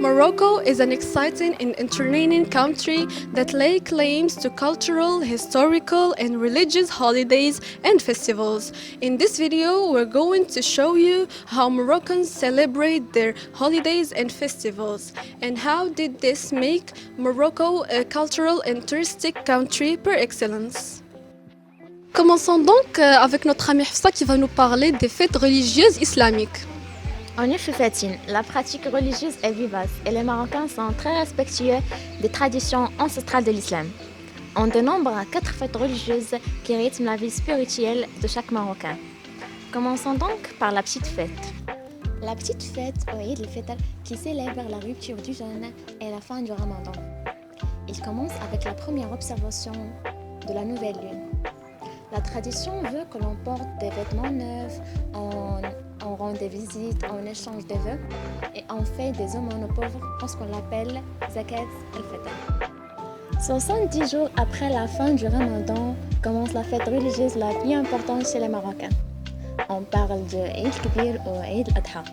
Morocco is an exciting and entertaining country that lays claims to cultural, historical, and religious holidays and festivals. In this video, we're going to show you how Moroccans celebrate their holidays and festivals, and how did this make Morocco a cultural and touristic country par excellence. Commençons donc avec notre amie Hafsa qui va nous parler des fêtes religieuses islamiques. En effet, Fatine, la pratique religieuse est vivace et les Marocains sont très respectueux des traditions ancestrales de l'islam. On dénombre 4 fêtes religieuses qui rythment la vie spirituelle de chaque Marocain. Commençons donc par la petite fête. La petite fête, ou Eid el-Fitr, qui célèbre la rupture du jeûne et la fin du Ramadan. Il commence avec la première observation de la nouvelle lune. La tradition veut que l'on porte des vêtements neufs, on rend des visites, on échange des vœux et on fait des aumônes aux pauvres en ce qu'on appelle Zakat al-Fitr. 70 jours après la fin du Ramadan commence la fête religieuse la plus importante chez les Marocains. On parle de Eid Kbir ou Eid al-Adha.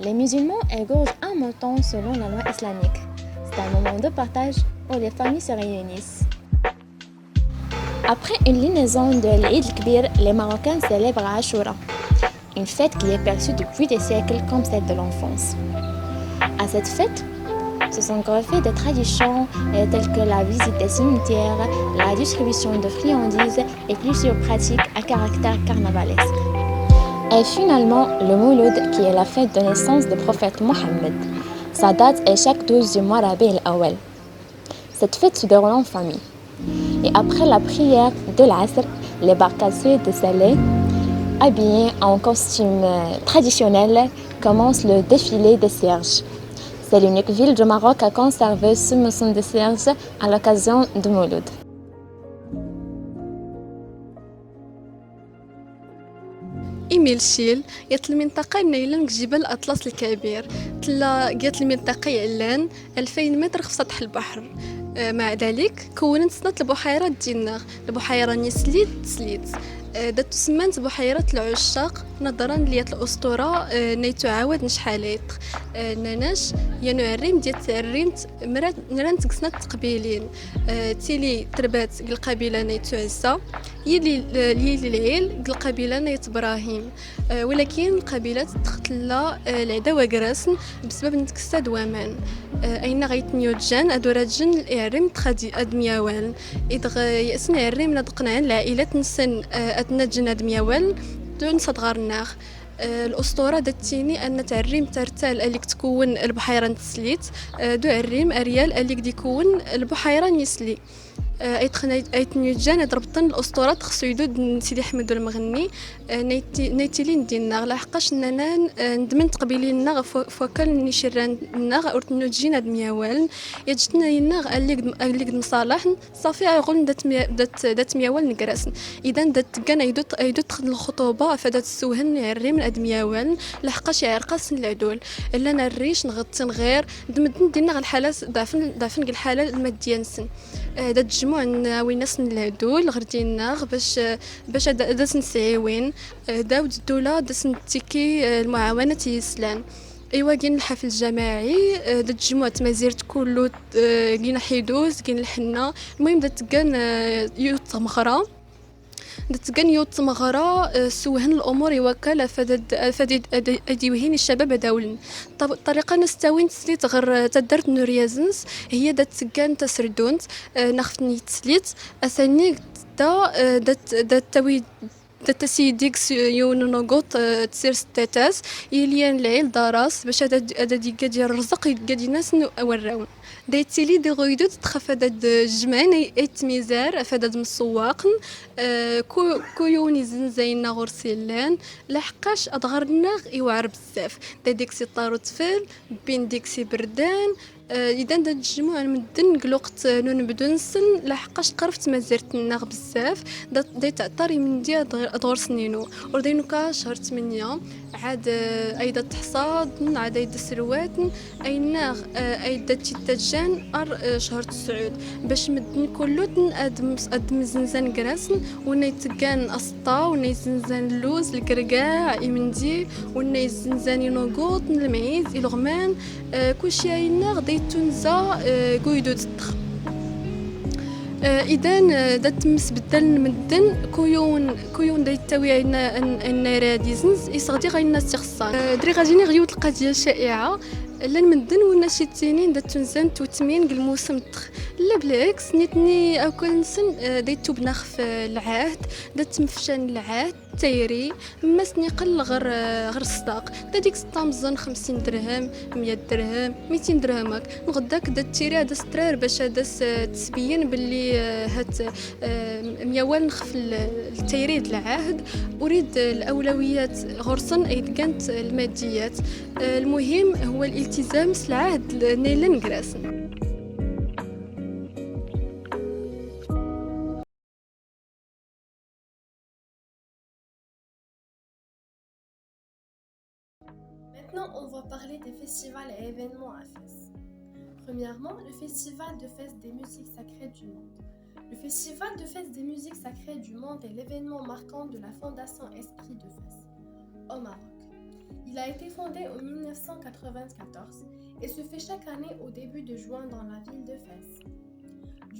Les musulmans égorgent un mouton selon la loi islamique. C'est un moment de partage où les familles se réunissent. Après une liaison de l'Eid al-Kbir, les Marocains célèbrent Ashura, une fête qui est perçue depuis des siècles comme celle de l'enfance. À cette fête, se sont greffées des traditions telles que la visite des cimetières, la distribution de friandises et plusieurs pratiques à caractère carnavalesque. Et finalement, le Mouloud, qui est la fête de naissance du prophète Mohammed. Sa date est chaque 12 du mois Rabi' al-Awwal. Cette fête se déroule en famille. Et après la prière de l'Asr, les barcassiers de Salé, habillés en costume traditionnel, commencent le défilé des cierges. C'est l'unique ville du Maroc à conserver ce mousson de cierges à l'occasion du Mouloud. إيميل شيل يات المنطقة نايلان جبل أطلس الكبير تلا جات المنطقة علان 2000 متر في سطح البحر. مع ذلك كونت سنة البحيرة ديالنا البحيرة نيسليت تسليت دات تسمانت بحيرة العشاق نظرا ليات الأسطورة نيتو عاود نشحاليت ناناش يانو عريم ديال تعريمت نران تقسنات تقبيلين تيلي تربات القبيلة نيتو عيسى يلي العيل القبيلة نيت إبراهيم ولكن القبيلة تختلا العداوة قراسن بسبب نتكسا دوامان أين غيتنيو جان أدورات جن الإعريم تخدي أدمياوال إذ يأسن عريم ندقنا العائلات نسن أدنجن أدمياوال دون صدغار الناغ الأسطورة داتيني أن تعريم ترتال أليك تكون البحيرة نتسليت دو عريم أريال أليك ديكون البحيرة نيسلي أيتنيوجان ضربطن الأسطورة تخصو يدود سيدي حمد المغني نيتيلين ديالنا لحقاش اننا ندمنت قبيلينا فوكل نيشران ناغ اورتنو جينا دمياوال يجتنا يناغ الليك مصالح صافي غول دات مياوال نكراسن اذا دات كان ايدو تخد الخطوبه فدات السوهن يعري من ادمياوال لحقاش يعرقاس العدول الا نريش نغطن غير دمدن ديالنا الحالات ضعفن الحاله الماديه نسن دات تجمع وين ناس العدول غردينا باش دات نسعيوين داود الدولة داس نتيكي المعاونة يسلان ايوا كاين الحفل الجماعي دات تجمع تمازيرت كله كاين حيدوز كاين الحنه المهم دات كان يوت مغرا دتكن يوت مغرا سوهن الامور يوكل فدد اديوهين الشباب داولن الطريقه نستوين تسليت غير تدرت نوريازنس هي دتكن تسردونت نختني تسليت اثني دات توي تسيديك يون نوغوت تسير ستاتاس يليان العيل داراس باش هذا ديال الرزق قادي ناس وراون دايتيلي دي غويدو تخاف هذا الجمعين ايتميزار فداد مسواقن كويوني زنزاينا غورسيلان لحقاش ادغرنا يوعر بزاف ديكسي طارو طفل بين ديكسي بردان اذا دا تجمع المدن قلوقت نون بدونسن لحقاش قرفت مازرت الناغ بزاف داي تعطري من دي ادغور سنينو وردينو كا شهر 8 عاد أيضا تحصاد عاد أيضا سروات أيناغ أيضا تتجان شهر تسعود باش مدن كلو أدم زنزان قراسن ونيتقان أسطا ونيزنزان اللوز القرقاع إمندي ونيزنزان ينوقوط المعيز الغمان كلشي أيناغ ديتونزا قويدو تتخ إذن دات مسبدل مدن كويون ديتاوي عنا أن راديزنز يصغدي غاينا استخصان دري غاديني غيوت القضية شائعة لان مدن ونا شي تينين دات تنزان توتمين الموسم تخ لا بالعكس نيتني اكل نسن ديتو بناخ في العهد دات مفشان العهد تيري مسني قل غير الصداق ديك ستامزن 50 درهم 100 درهم 200 درهمك نغداك دات تيري هذا سترار باش هذا تسبين باللي هات ميوال نخف التيريد العهد اريد الاولويات غرسن ايد كانت الماديات المهم هو الالتزام بالعهد نيلا نقراسن. Maintenant, on va parler des festivals et événements à Fès. Premièrement, le festival de Fès des musiques sacrées du monde. Le festival de Fès des musiques sacrées du monde est l'événement marquant de la Fondation Esprit de Fès, au Maroc. Il a été fondé en 1994 et se fait chaque année au début de juin dans la ville de Fès.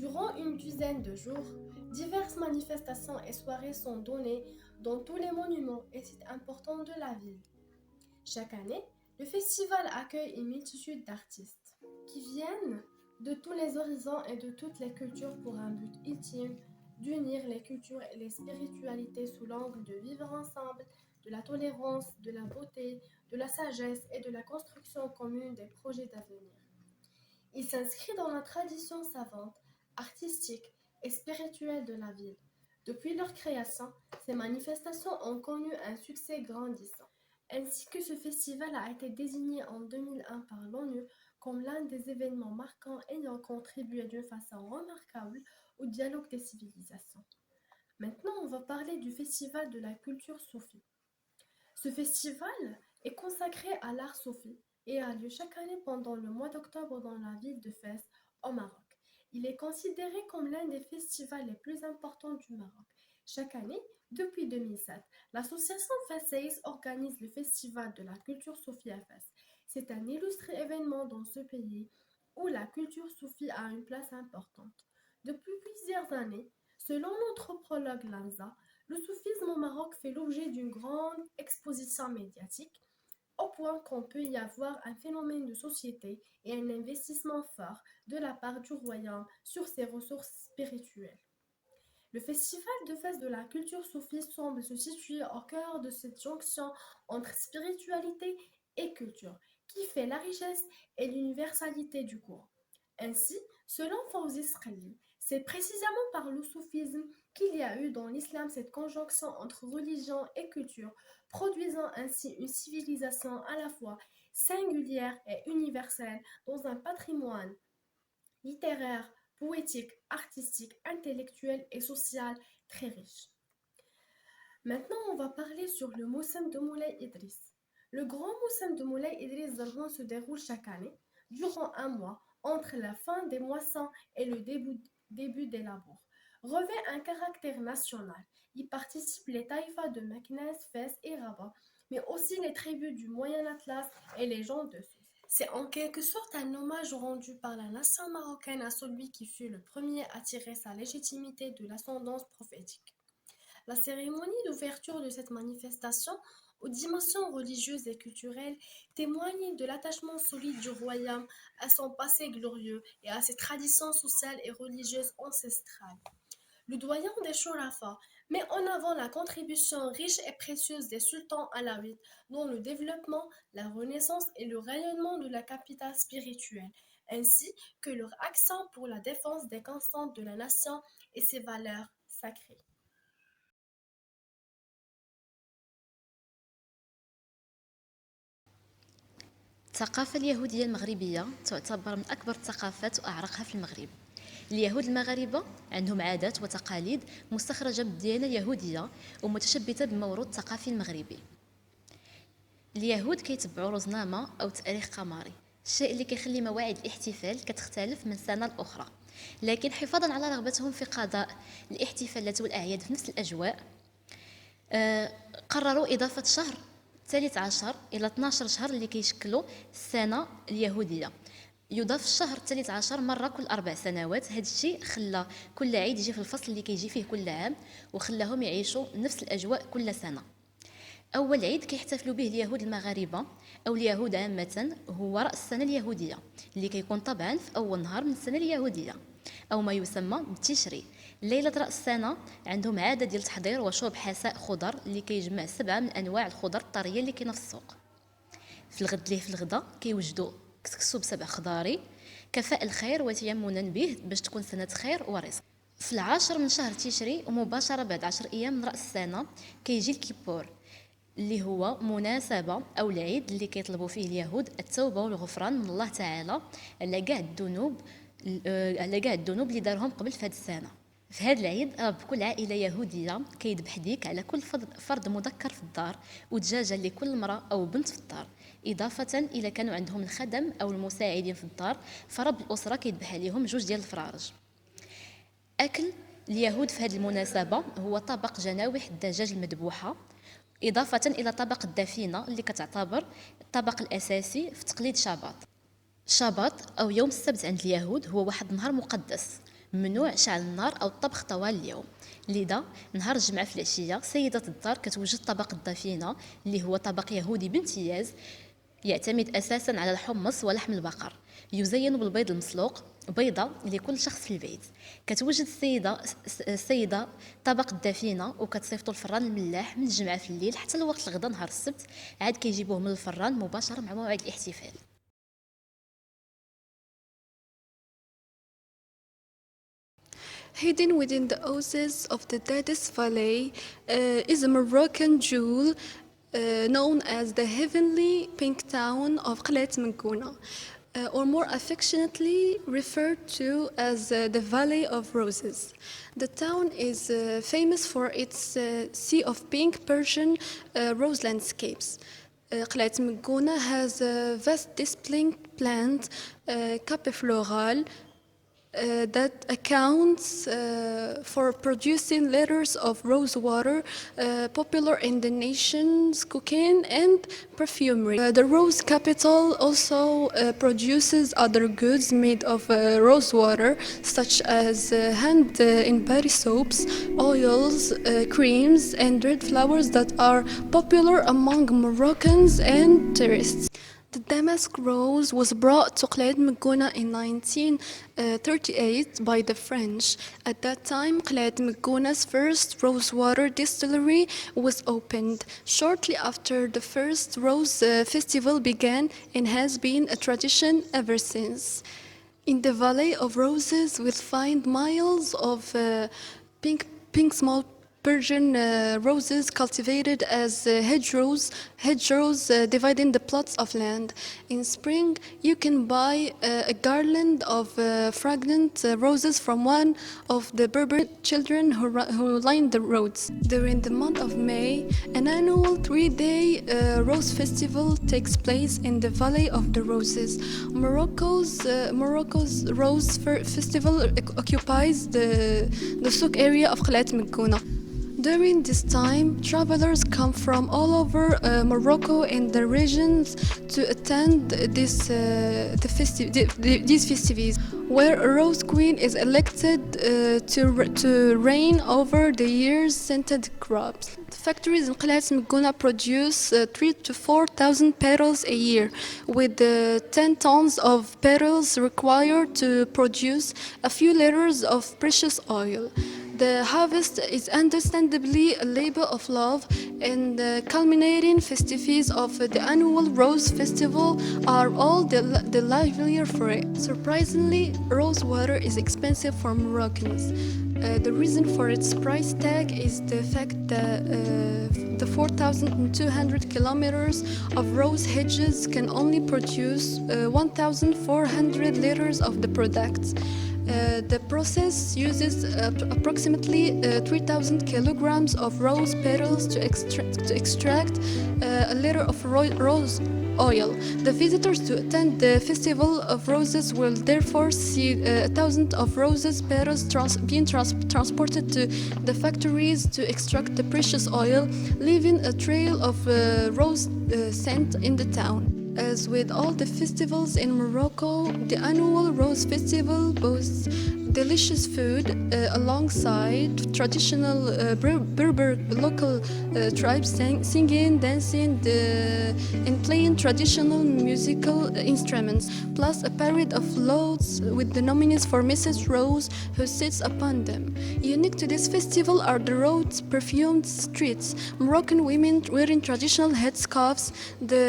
Durant une dizaine de jours, diverses manifestations et soirées sont données dans tous les monuments et sites importants de la ville. Chaque année, le festival accueille une multitude d'artistes qui viennent de tous les horizons et de toutes les cultures pour un but ultime d'unir les cultures et les spiritualités sous l'angle de vivre ensemble, de la tolérance, de la beauté, de la sagesse et de la construction commune des projets d'avenir. Il s'inscrit dans la tradition savante, artistique et spirituelle de la ville. Depuis leur création, ces manifestations ont connu un succès grandissant. Ainsi que ce festival a été désigné en 2001 par l'ONU comme l'un des événements marquants ayant contribué d'une façon remarquable au dialogue des civilisations. Maintenant, on va parler du festival de la culture soufie. Ce festival est consacré à l'art soufi et a lieu chaque année pendant le mois d'octobre dans la ville de Fès, au Maroc. Il est considéré comme l'un des festivals les plus importants du Maroc. Chaque année, depuis 2007, l'association Fès organise le festival de la culture soufie à Fès. C'est un illustre événement dans ce pays où la culture soufie a une place importante. Depuis plusieurs années, selon l'anthropologue Lanza, le soufisme au Maroc fait l'objet d'une grande exposition médiatique, au point qu'on peut y avoir un phénomène de société et un investissement fort de la part du royaume sur ses ressources spirituelles. Le festival de Fès de la culture soufie semble se situer au cœur de cette jonction entre spiritualité et culture, qui fait la richesse et l'universalité du cours. Ainsi, selon Fawzi Sqali, c'est précisément par le soufisme qu'il y a eu dans l'islam cette conjonction entre religion et culture, produisant ainsi une civilisation à la fois singulière et universelle dans un patrimoine littéraire, poétique, artistique, intellectuel et social très riche. Maintenant, on va parler sur le Moussem de Moulay Idriss. Le grand Moussem de Moulay Idriss Zalman se déroule chaque année, durant un mois, entre la fin des moissons et le début des labours. Revêt un caractère national. Y participent les taïfas de Meknès, Fès et Rabat, mais aussi les tribus du Moyen Atlas et les gens de Sousse. C'est en quelque sorte un hommage rendu par la nation marocaine à celui qui fut le premier à tirer sa légitimité de l'ascendance prophétique. La cérémonie d'ouverture de cette manifestation, aux dimensions religieuses et culturelles, témoigne de l'attachement solide du royaume à son passé glorieux et à ses traditions sociales et religieuses ancestrales. Le doyen des Shourafa met en avant la contribution riche et précieuse des sultans alaouites dans le développement, la renaissance et le rayonnement de la capitale spirituelle, ainsi que leur accent pour la défense des constantes de la nation et ses valeurs sacrées. الثقافة اليهودية المغربية تعتبر من أكبر الثقافات وأعرقها في المغرب. اليهود المغاربة عندهم عادات وتقاليد مستخرجة بالديانة اليهودية ومتشبثة بالموروث الثقافي المغربي. اليهود كيتبعوا روزنامة أو تاريخ قمري، الشيء اللي كيخلي مواعيد الاحتفال كتختلف من سنة لأخرى. لكن حفاظا على رغبتهم في قضاء الاحتفالات والأعياد في نفس الأجواء، قرروا إضافة شهر 13 إلى 12 شهر اللي كيشكلوا السنة اليهودية. يضاف الشهر 13 مرة كل 4 سنوات. هذا الشيء خلى كل عيد يجي في الفصل اللي كيجي فيه كل عام، وخلاهم يعيشوا نفس الأجواء كل سنة. أول عيد كيحتفلوا به اليهود المغاربة أو اليهود عامة هو رأس السنة اليهودية، اللي كيكون طبعا في أول نهار من السنة اليهودية أو ما يسمى بالتشري. ليلة رأس السنة عندهم عادة ديال تحضير وشرب حساء خضر اللي كيجمع 7 من أنواع الخضر الطرية اللي كاينه في السوق. في الغدا كيوجدوا كسكسو ب7 خضاري كفاء الخير وتيمنا به باش تكون سنة خير ورزق. في 10 من شهر تشري ومباشرة بعد 10 أيام من رأس السنة كيجي الكيبور، اللي هو مناسبة أو العيد اللي كيطلبوا فيه اليهود التوبة والغفران من الله تعالى على كاع الذنوب اللي دارهم قبل في هذه السنة. في هذا العيد بكل عائلة يهودية كيذبح ديك على كل فرد مذكر في الدار، ودجاجة لكل امرأة أو بنت في الدار، إضافة إلى كانوا عندهم الخدم أو المساعدين في الدار، فرب الأسرة كيذبح عليهم 2 ديال الفرارج. أكل اليهود في هذه المناسبة هو طبق جناوح الدجاج المذبوحة، إضافة إلى طبق الدفينة اللي كتعتبر الطبق الأساسي في تقليد شاباط أو يوم السبت عند اليهود هو واحد نهار مقدس، ممنوع شعل النار أو الطبخ طوال اليوم. لذا نهار الجمعة في العشية سيدة الدار كتوجد طبق الدفينة اللي هو طبق يهودي بامتياز يعتمد أساساً على الحمص ولحم البقر، يزين بالبيض المسلوق، بيضة لكل شخص في البيت. كتوجد السيدة طبق الدفينة وكتصيفطوا الفران الملاح من الجمعة في الليل حتى لوقت الغدا نهار السبت، عاد كيجيبوه من الفران مباشرة مع موعد الاحتفال. Hidden within the oasis of the Dadis Valley is a Moroccan jewel known as the heavenly pink town of Qlet Menkouna, or more affectionately referred to as the Valley of Roses. The town is famous for its sea of pink Persian rose landscapes. Qlet Menkouna has a vast displaying plant Cape Floral that accounts for producing liters of rose water popular in the nation's cooking and perfumery. The rose capital also produces other goods made of rose water such as hand and body soaps, oils, creams and red flowers that are popular among Moroccans and tourists. The damask rose was brought to Qlet Menkouna in 1938 by the French. At that time, Qlet Menkouna's first rose water distillery was opened. Shortly after, the first rose festival began and has been a tradition ever since. In the Valley of Roses, we'll find miles of pink small Persian roses cultivated as hedgerows dividing the plots of land. In spring, you can buy a garland of fragrant roses from one of the Berber children who line the roads. During the month of May, an annual 3-day rose festival takes place in the Valley of the Roses. Morocco's Rose Festival occupies the souk area of Qlet Menkouna. During this time, travelers come from all over Morocco and the regions to attend these festivities, where a rose queen is elected to reign over the year's scented crops. The factories in Qlet Menkouna produce 3,000 to 4,000 petals a year, with 10 tons of petals required to produce a few liters of precious oil. The harvest is understandably a labor of love, and the culminating festivities of the annual Rose Festival are all the livelier for it. Surprisingly, rose water is expensive for Moroccans. The reason for its price tag is the fact that the 4,200 kilometers of rose hedges can only produce 1,400 liters of the product. The process uses approximately 3,000 kilograms of rose petals to extract a liter of rose oil. The visitors to attend the Festival of Roses will therefore see thousands of roses petals being transported to the factories to extract the precious oil, leaving a trail of rose scent in the town. As with all the festivals in Morocco, the annual Rose Festival boasts delicious food alongside traditional Berber local tribes singing, dancing, and playing traditional musical instruments, plus a parade of floats with the nominees for Mrs. Rose who sits upon them. Unique to this festival are the roads, perfumed streets, Moroccan women wearing traditional headscarves,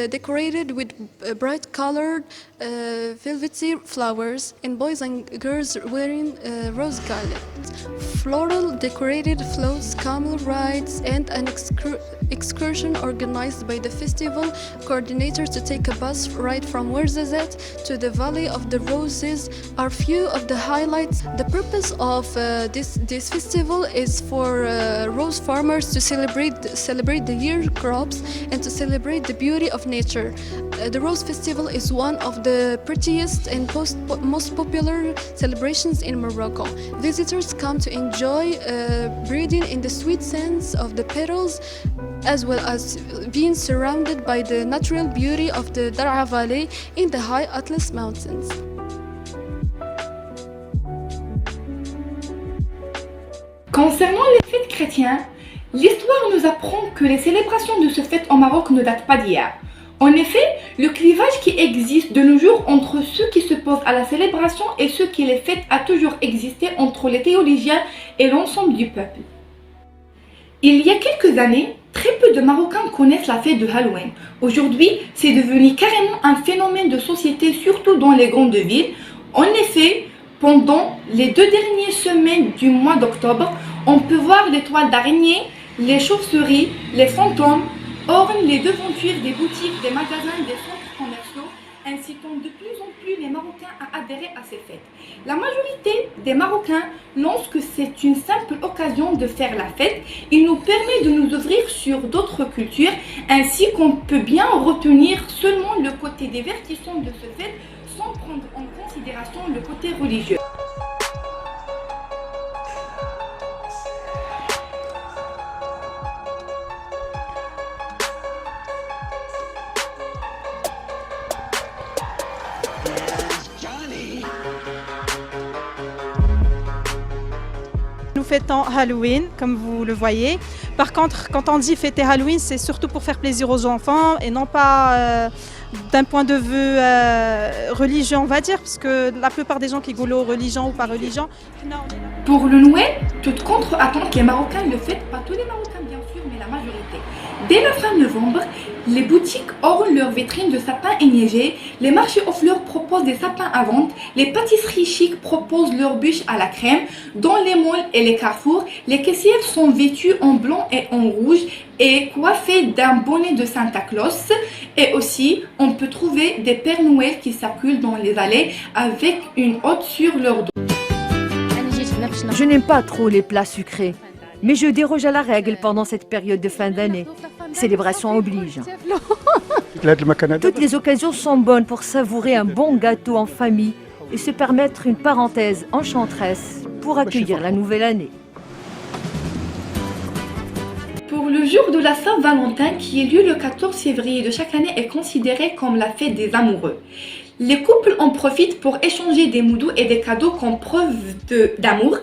decorated with bright colored velvety flowers, and boys and girls wearing rose garlands, floral decorated floats, camel rides, and an excursion organized by the festival coordinators to take a bus ride from Ouarzazate to the Valley of the Roses are few of the highlights. The purpose of this festival is for rose farmers to celebrate the year crops and to celebrate the beauty of nature. The Rose Festival is one of the prettiest and most popular celebrations in Morocco. Visitors come to enjoy breathing in the sweet scents of the petals, as well as being surrounded by the natural beauty of the Dar'a Valley in the high Atlas Mountains. Concernant les fêtes chrétiennes, l'histoire nous apprend que les célébrations de ce fête au Maroc ne datent pas d'hier. En effet, le clivage qui existe de nos jours entre ceux qui s'opposent à la célébration et ceux qui les fêtent a toujours existé entre les théologiens et l'ensemble du peuple. Il y a quelques années, très peu de Marocains connaissent la fête de Halloween. Aujourd'hui, c'est devenu carrément un phénomène de société, surtout dans les grandes villes. En effet, pendant les 2 dernières semaines du mois d'octobre, on peut voir les toiles d'araignée, les chauves-souris, les fantômes, ornent les devantures des boutiques, des magasins, des centres commerciaux, incitant de plus en plus les Marocains à adhérer à ces fêtes. La majorité des Marocains pensent que c'est une simple occasion de faire la fête. Il nous permet de nous ouvrir sur d'autres cultures, ainsi qu'on peut bien retenir seulement le côté divertissant de ce fête sans prendre en considération le côté religieux. Nous fêtons Halloween, comme vous le voyez. Par contre, quand on dit fêter Halloween, c'est surtout pour faire plaisir aux enfants et non pas d'un point de vue religieux, on va dire, parce que la plupart des gens qui goulent religion ou pas religion. Non. Pour le Noël, toute contre-attente, les Marocains le fêtent, pas tous les Marocains bien sûr, mais la majorité. Dès la fin novembre, les boutiques ornent leurs vitrines de sapins éneigés, les marchés aux fleurs proposent des sapins à vente, les pâtisseries chics proposent leurs bûches à la crème, dans les malls et les carrefours, les caissières sont vêtues en blanc et en rouge et coiffées d'un bonnet de Santa Claus, et aussi on peut trouver des Pères Noël qui circulent dans les allées avec une hotte sur leur dos. Je n'aime pas trop les plats sucrés, mais je déroge à la règle pendant cette période de fin d'année. Célébration oblige. Toutes les occasions sont bonnes pour savourer un bon gâteau en famille et se permettre une parenthèse enchanteresse pour accueillir la nouvelle année. Pour le jour de la Saint-Valentin, qui a lieu le 14 février de chaque année, est considéré comme la fête des amoureux. Les couples en profitent pour échanger des mots doux et des cadeaux comme preuve d'amour.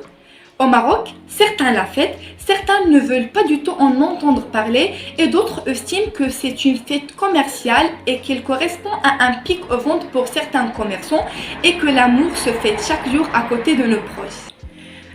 Au Maroc, certains la fêtent, certains ne veulent pas du tout en entendre parler et d'autres estiment que c'est une fête commerciale et qu'elle correspond à un pic aux ventes pour certains commerçants et que l'amour se fête chaque jour à côté de nos proches.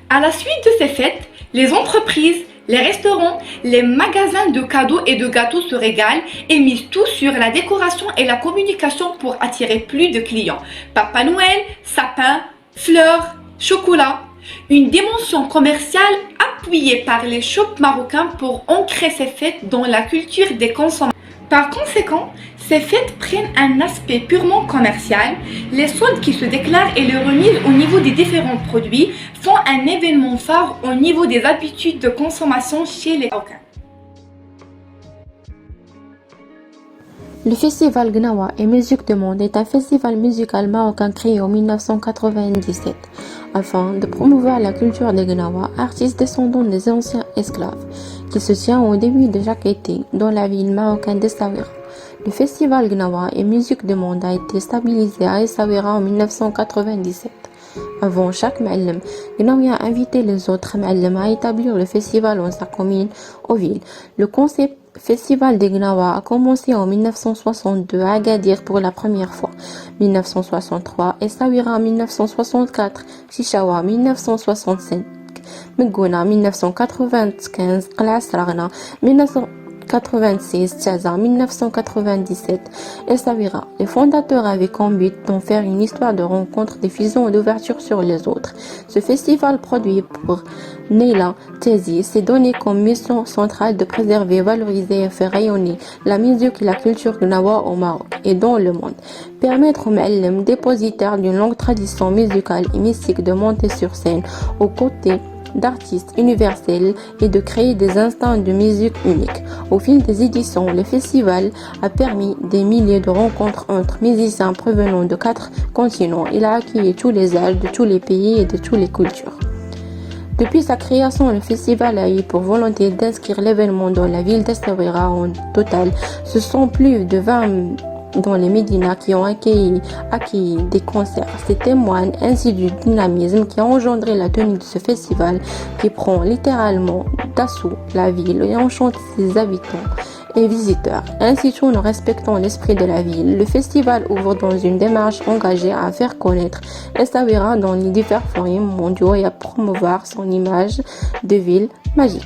À la suite de ces fêtes, les entreprises, les restaurants, les magasins de cadeaux et de gâteaux se régalent et misent tout sur la décoration et la communication pour attirer plus de clients. Papa Noël, sapin, fleurs, chocolat. Une dimension commerciale appuyée par les shops marocains pour ancrer ces fêtes dans la culture des consommateurs. Par conséquent, Ces fêtes prennent un aspect purement commercial. Les soldes qui se déclarent et les remises au niveau des différents produits font un événement phare au niveau des habitudes de consommation chez les Marocains. Le festival Gnawa et Musique du Monde est un festival musical marocain créé en 1997 afin de promouvoir la culture des Gnawa, artistes descendants des anciens esclaves, qui se tient au début de chaque été dans la ville marocaine d'Essaouira. Le festival Gnawa et Musique du Monde a été stabilisé à Essaouira en 1997. Avant chaque Ma'allem, Gnawi a invité les autres Ma'allem à établir le festival dans sa commune ou ville. Le concept Festival des Gnawa a commencé en 1962 à Agadir pour la première fois, 1963, Essaouira en 1964, Chichawa en 1965, Megouna en 1995, Qala Sragna en 1986, Tchaza en 1997, Essaouira. Les fondateurs avaient comme but d'en faire une histoire de rencontre, de fusion et d'ouverture sur les autres. Ce festival produit pour Neila Tezi s'est donné comme mission centrale de préserver, valoriser et faire rayonner la musique et la culture gnawa au Maroc et dans le monde. Permettre aux Ma'allem, dépositaires d'une longue tradition musicale et mystique, de monter sur scène aux côtés d'artistes universels et de créer des instants de musique uniques. Au fil des éditions, le festival a permis des milliers de rencontres entre musiciens provenant de 4 continents. Il a accueilli tous les âges, de tous les pays et de toutes les cultures. Depuis sa création, le festival a eu pour volonté d'inscrire l'événement dans la ville d'Essaouira. En total, ce sont plus de 20 dans les médinas qui ont accueilli des concerts. Ces témoignent ainsi du dynamisme qui a engendré la tenue de ce festival qui prend littéralement d'assaut la ville et enchante ses habitants et visiteurs. Ainsi, tout en respectant l'esprit de la ville, le festival ouvre dans une démarche engagée à faire connaître Essaouira dans les divers forums mondiaux et à promouvoir son image de ville magique.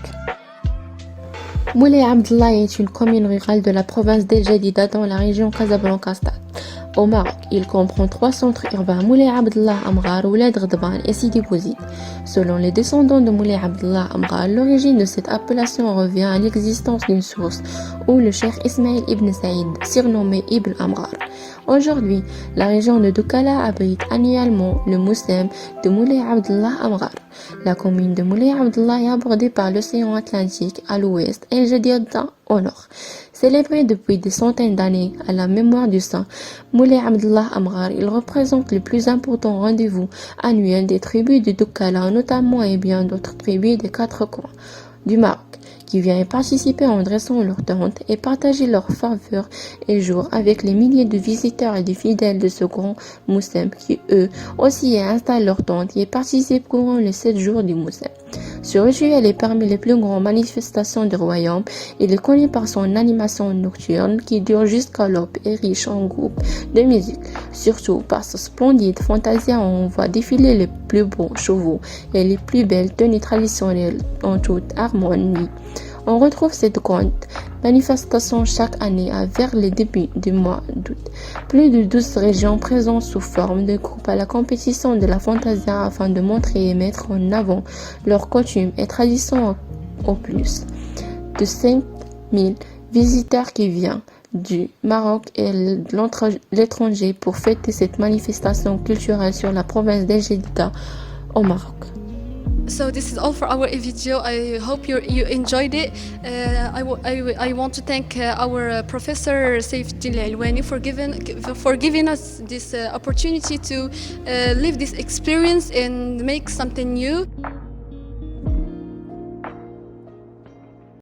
Moulay Abdellah est une commune rurale de la province d'El Jadida dans la région Casablanca-Stade. Au Maroc, il comprend 3 centres urbains, Moulay Abdellah, Amghar, Ouled Ghadban et Sidi Bouzid. Selon les descendants de Moulay Abdellah Amghar, l'origine de cette appellation revient à l'existence d'une source où le cheikh Ismaïl ibn Saïd, surnommé Ibn Amghar. Aujourd'hui, la région de Doukala abrite annuellement le Moussem de Moulay Abdellah Amghar. La commune de Moulay Abdellah est abordée par l'océan Atlantique à l'ouest et El Jadida au nord. Célébré depuis des centaines d'années à la mémoire du saint Moulay Abdellah Amghar, il représente le plus important rendez-vous annuel des tribus de Doukala, notamment et bien d'autres tribus des 4 coins du Maroc, qui viennent participer en dressant leurs tentes et partager leur faveur et jour avec les milliers de visiteurs et de fidèles de ce grand Moussem qui, eux aussi, installent leurs tentes et participent courant les 7 jours du Moussem. Ce rituel est parmi les plus grandes manifestations du royaume. Il est connu par son animation nocturne qui dure jusqu'à l'aube et riche en groupes de musique. Surtout par sa splendide fantasia où on voit défiler les plus beaux chevaux et les plus belles tenues traditionnelles en toute harmonie. On retrouve cette grande manifestation chaque année vers le début du mois d'août. Plus de 12 régions présentes sous forme de groupes à la compétition de la fantasia afin de montrer et mettre en avant leurs coutumes et traditions au plus de 5000 visiteurs qui viennent du Maroc et de l'étranger pour fêter cette manifestation culturelle sur la province d'El Jadida au Maroc. So this is all for our video. I hope you enjoyed it. I want to thank our professor Saifeddin Al-Alwani for giving us this opportunity to live this experience and make something new.